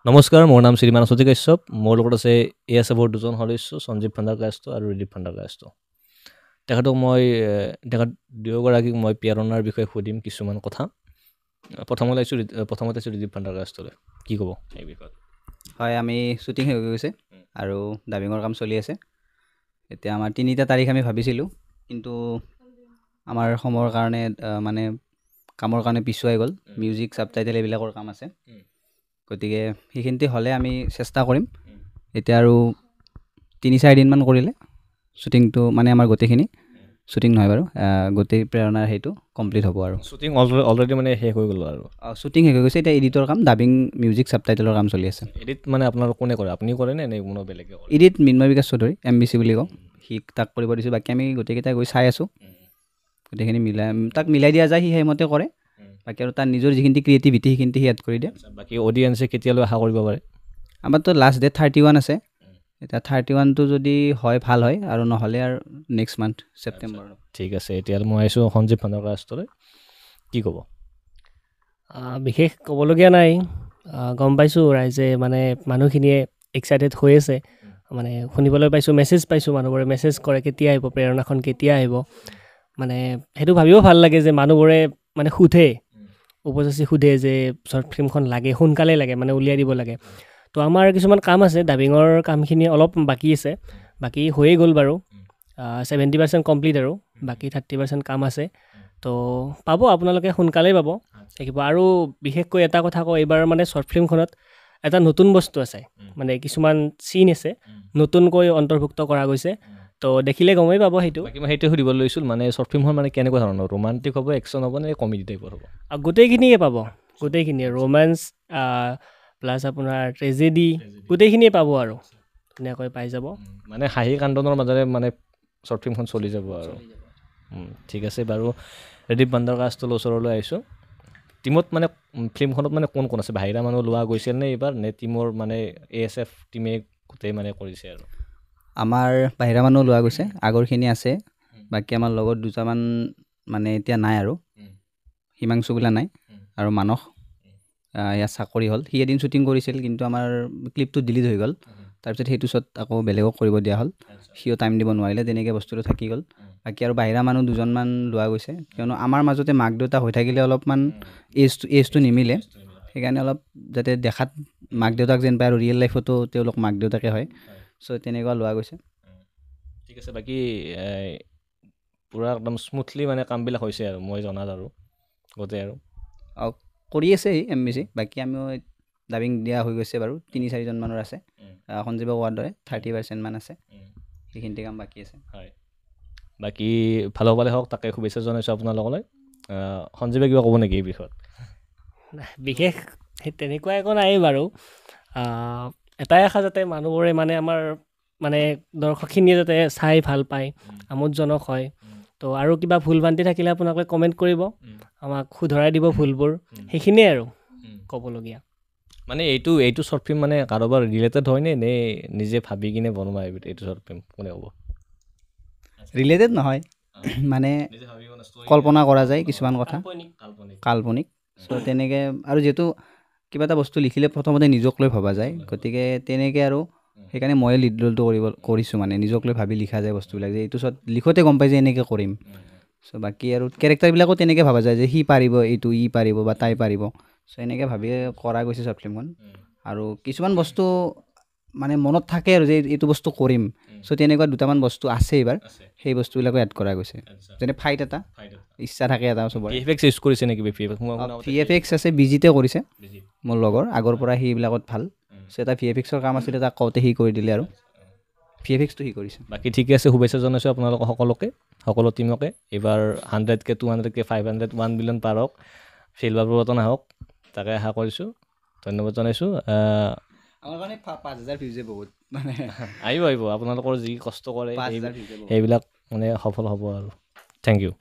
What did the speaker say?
নমস্কাৰ, মোৰ নাম শ্ৰী মানসজ্যোতি কাশ্যপ। মোৰ লগত আছে ASFৰ দুজন সদস্য, সঞ্জীৱ ফাণ্ডাৰকাষ্ট আৰু ৰিদীপ ফাণ্ডাৰকাষ্ট। তেখেতক মই তেখেত দুয়োগৰাকীক মই প্ৰেৰণাৰ বিষয়ে সুধিম কিছুমান কথা। প্ৰথমতে আছোঁ ৰিদীপ ফাণ্ডাৰকাষ্টলৈ, কি ক'ব এই বিষয়ত? হয়, আমি শ্বুটিং হৈ গৈছে আৰু ডাবিঙৰ কাম চলি আছে। এতিয়া আমাৰ 3টা তাৰিখ আমি ভাবিছিলোঁ, কিন্তু আমাৰ সময়ৰ কাৰণে মানে কামৰ কাৰণে পিছুৱাই গ'ল। মিউজিক ছাবটাইটেল এইবিলাকৰ কাম আছে, গতিকে সেইখিনিতে হ'লে আমি চেষ্টা কৰিম। এতিয়া আৰু 3-4 দিনমান কৰিলে শ্বুটিংটো মানে আমাৰ গোটেইখিনি শ্বুটিং নহয় বাৰু, গোটেই প্ৰেৰণাৰ সেইটো কমপ্লিট হ'ব আৰু শ্বুটিং অলৰেডি মানে শেষ হৈ গ'ল আৰু শ্বুটিং শেষ হৈ গৈছে। এতিয়া এডিটৰ কাম, ডাবিং, মিউজিক ছাবটাইটেলৰ কাম চলি আছে। এডিট মানে আপোনালোক কোনে কৰে? আপুনি কৰে নে কোনো বেলেগে কৰে? এডিট মৃন্ময় বিকাশ চৌধুৰী, MBC বুলি কওঁ, সি তাক কৰিব দিছোঁ। বাকী আমি গোটেইকেইটাই গৈ চাই আছোঁ, গোটেইখিনি তাক মিলাই দিয়া যায়, সি সেইমতে কৰে। বাকী আৰু তাৰ নিজৰ যিখিনি ক্ৰিয়েটিভিটি সেইখিনি সি এড কৰি দিয়ে। বাকী অডিয়েঞ্চে কেতিয়ালৈ আশা কৰিব পাৰে? আমাৰতো লাষ্ট ডেট 31 আছে। এতিয়া 31টো যদি হয় ভাল হয়, আৰু নহ'লে আৰু নেক্সট মান্থ ছেপ্টেম্বৰ। ঠিক আছে, এতিয়া মই আহিছোঁ সঞ্জীৱ ফাণ্ডাৰকাষ্টলৈ, কি ক'ব? বিশেষ ক'বলগীয়া নাই। গম পাইছোঁ ৰাইজে মানে মানুহখিনিয়ে এক্সাইটেড হৈ আছে, মানে শুনিবলৈ পাইছোঁ, মেছেজ পাইছোঁ, মানুহবোৰে মেছেজ কৰে কেতিয়া আহিব, প্ৰেৰণাখন কেতিয়া আহিব। মানে সেইটো ভাবিও ভাল লাগে যে মানুহবোৰে মানে সোধে, উপযাচি সোধে যে শ্বৰ্ট ফিল্মখন লাগে, সোনকালে লাগে, মানে উলিয়াই দিব লাগে। তো আমাৰ কিছুমান কাম আছে, ডাবিঙৰ কামখিনি অলপ বাকী আছে, বাকী হৈয়ে গ'ল বাৰু, 70% কমপ্লিট আৰু বাকী 30% কাম আছে। তো পাব আপোনালোকে, সোনকালেই পাব থাকিব। আৰু বিশেষকৈ এটা কথা কওঁ, এইবাৰ মানে শ্বৰ্ট ফিল্মখনত এটা নতুন বস্তু আছে, মানে কিছুমান চিন আছে নতুনকৈ অন্তৰ্ভুক্ত কৰা গৈছে, তো দেখিলে গমেই পাব সেইটো। বাকী মই সেইটোৱে সুধিব লৈছিলোঁ, মানে শ্বৰ্ট ফিল্মখন মানে কেনেকুৱা ধৰণৰ, ৰোমান্টিক হ'ব, একশ্যন হ'ব নে কমেডি টাইপৰ হ'ব? গোটেইখিনিয়ে পাব, গোটেইখিনিয়ে, ৰোমান্স প্লাছ আপোনাৰ ট্ৰেজেডি, গোটেইখিনিয়ে পাব আৰু ধুনীয়াকৈ পাই যাব। মানে হাঁহি কান্দোনৰ মাজেৰে মানে শ্বৰ্ট ফিল্মখন চলি যাব আৰু ঠিক আছে বাৰু। ৰিদীপ ফাণ্ডাৰকাষ্টৰ ওচৰলৈ আহিছোঁ। টীমত মানে ফিল্মখনত মানে কোন কোন আছে? বাহিৰা মানুহ লোৱা গৈছিল নে এইবাৰ, নে টীমৰ মানে ASF টীমে গোটেই মানে কৰিছে? আৰু আমাৰ বাহিৰা মানুহ লোৱা গৈছে, আগৰখিনি আছে। বাকী আমাৰ লগত দুটামান মানে এতিয়া নাই আৰু, হিমাংশু বোলা নাই আৰু মানস, ইয়াত চাকৰি হ'ল। সি এদিন শ্বুটিং কৰিছিল, কিন্তু আমাৰ ক্লিপটো ডিলিট হৈ গ'ল। তাৰপিছত সেইটো শ্বট আকৌ বেলেগক কৰিব দিয়া হ'ল, সিও টাইম দিব নোৱাৰিলে, তেনেকৈ বস্তুটো থাকি গ'ল। বাকী আৰু বাহিৰা মানুহ 2জনমান লোৱা গৈছে, কিয়নো আমাৰ মাজতে মাক দেউতা হৈ থাকিলে অলপমান এজটো নিমিলে, সেইকাৰণে অলপ যাতে দেখাত মাক দেউতাক যেন পায় আৰু ৰিয়েল লাইফতো তেওঁলোক মাক দেউতাকে হয়, চ' তেনেকুৱা লোৱা গৈছে। ঠিক আছে, বাকী পূৰা একদম স্মুথলি মানে কামবিলাক হৈছে আৰু মই জনাত আৰু গোটেই আৰু কৰি আছে MBC। বাকী আমিও ডাবিং দিয়া হৈ গৈছে বাৰু, 3-4জন মানৰ আছে। সঞ্জীৱক কোৱাৰ দৰে 30% মান আছে, সেইখিনিতে কাম বাকী আছে। হয়, বাকী ভালে ভালে হওক, তাকে শুভেচ্ছা জনাইছোঁ আপোনালোকলৈ। সঞ্জীৱে কিবা ক'ব নেকি এই বিষয়ত? বিশেষ তেনেকুৱা একো নাই বাৰু, এটাই আশা যাতে মানুহবোৰে মানে আমাৰ মানে দৰ্শকখিনিয়ে যাতে চাই ভাল পায়, আমোদজনক হয়। তো আৰু কিবা ভুল ভ্ৰান্তি থাকিলে আপোনালোকে কমেণ্ট কৰিব, আমাক শুধৰাই দিব ভুলবোৰ, সেইখিনিয়ে আৰু ক'বলগীয়া। মানে এইটো শ্বৰ্ট ফিল্ম মানে কাৰোবাৰ ৰিলেটেড হয়নে, নে নিজে ভাবি কিনে বনোৱা এইটো শ্বৰ্ট ফিল্ম? কোনে ক'ব? ৰিলেটেড নহয়, মানে কল্পনা কৰা যায় কিছুমান কথা, কাল্পনিক। চ' তেনেকৈ আৰু যিহেতু কিবা এটা বস্তু লিখিলে প্ৰথমতে নিজক লৈ ভবা যায়, গতিকে তেনেকৈ আৰু সেইকাৰণে ময়ে লিড ৰোলটো কৰিছোঁ, মানে নিজক লৈ ভাবি লিখা যায় বস্তুবিলাক, যে এইটো শ্বট লিখোঁতে গম পাই যে এনেকৈ কৰিম। চ' বাকী আৰু কেৰেক্টাৰবিলাকো তেনেকৈ ভবা যায় যে সি পাৰিব এইটো, ই পাৰিব বা তাই পাৰিব। চ' এনেকৈ ভাবিয়ে কৰা গৈছে শ্বৰ্ট ফিল্মখন। আৰু কিছুমান বস্তু মানে মনত থাকে আৰু যে এইটো বস্তু কৰিম, চ' তেনেকুৱা 2টামান বস্তু আছে এইবাৰ, সেই বস্তুবিলাকো এড কৰা গৈছে। যেনে ফাইট এটা ইচ্ছা থাকে এটা চবৰে। VFX ইউজ কৰিছে নেকি? VFX আছে, বিজিতে কৰিছে মোৰ লগৰ, আগৰ পৰা সেইবিলাকত ভাল। চ' এটা VFXৰ কাম আছিলে, তাক কওঁতে সি কৰি দিলে আৰু VFXটো সি কৰিছে। বাকী ঠিকে আছে, শুভেচ্ছা জনাইছোঁ আপোনালোকক সকলোকে, সকলো টীমকে। এইবাৰ 100K 200K 500 1 বিলিয়ন পাৰ হওক, ফিল্ম পৰিৱৰ্তন আহক, তাকে আশা কৰিছোঁ। ধন্যবাদ জনাইছোঁ। আমাৰ কাৰণে 5000 ভিউজে বহুত, মানে আহিব আপোনালোকৰ যি কষ্ট কৰে সেইবিলাক মানে সফল হ'ব আৰু। Thank U.